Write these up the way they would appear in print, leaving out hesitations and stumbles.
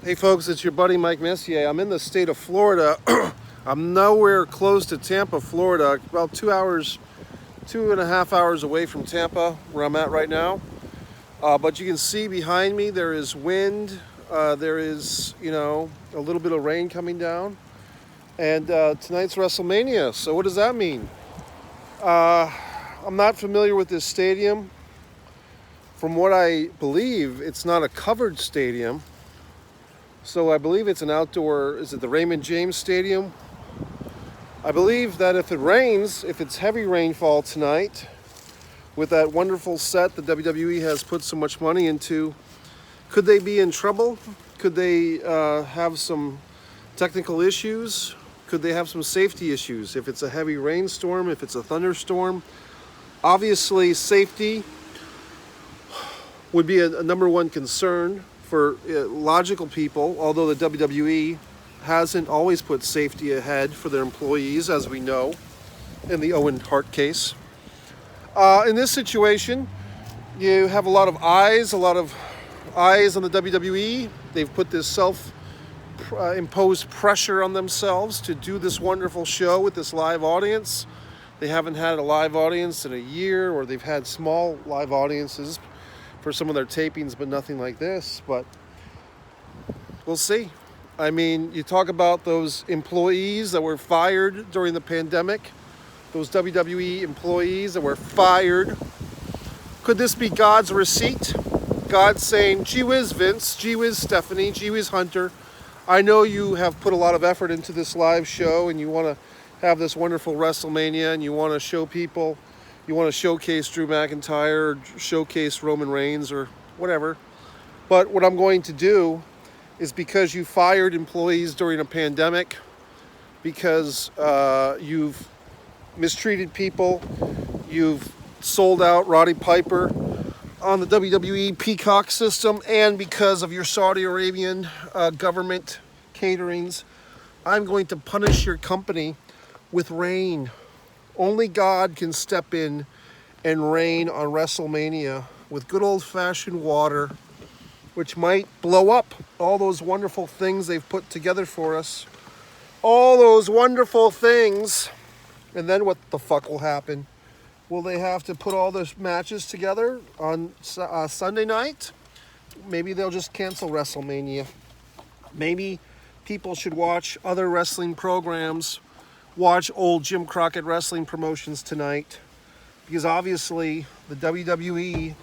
Hey folks, it's your buddy Mike Messier. I'm in the state of Florida. I'm nowhere close to Tampa, Florida. About 2.5 hours away from Tampa, where I'm at right now. But you can see behind me there is wind. There is, a little bit of rain coming down. And tonight's WrestleMania. So what does that mean? I'm not familiar with this stadium. From what I believe, it's not a covered stadium. So I believe it's an outdoor, is it the Raymond James Stadium? I believe that if it rains, if it's heavy rainfall tonight, with that wonderful set the WWE has put so much money into, could they be in trouble? Could they have some technical issues? Could they have some safety issues? If it's a heavy rainstorm, if it's a thunderstorm, obviously safety would be a number one concern for logical people, although the WWE hasn't always put safety ahead for their employees, as we know, in the Owen Hart case. In this situation, you have a lot of eyes on the WWE. They've put this self-imposed pressure on themselves to do this wonderful show with this live audience. They haven't had a live audience in a year, or they've had small live audiences for some of their tapings, but nothing like this. But we'll see. I mean, you talk about those employees that were fired during the pandemic, those WWE employees that were fired. Could this be God's receipt? God saying, gee whiz Vince, gee whiz Stephanie, gee whiz Hunter, I know you have put a lot of effort into this live show and you want to have this wonderful WrestleMania and you want to show people, you want to showcase Drew McIntyre, or showcase Roman Reigns or whatever. But what I'm going to do is, because you fired employees during a pandemic, because you've mistreated people, you've sold out Roddy Piper on the WWE Peacock system, and because of your Saudi Arabian government caterings, I'm going to punish your company with rain. Only God can step in and rain on WrestleMania with good old-fashioned water, which might blow up all those wonderful things they've put together for us. All those wonderful things. And then what the fuck will happen? Will they have to put all those matches together on Sunday night? Maybe they'll just cancel WrestleMania. Maybe people should watch other wrestling programs, watch old Jim Crockett wrestling promotions tonight, because obviously the WWE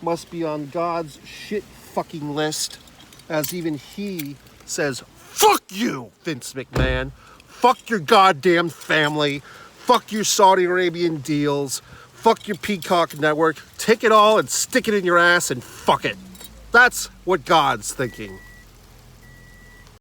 must be on God's shit fucking list, as even he says, fuck you, Vince McMahon, fuck your goddamn family, fuck your Saudi Arabian deals, fuck your Peacock network, take it all and stick it in your ass and fuck it. That's what God's thinking.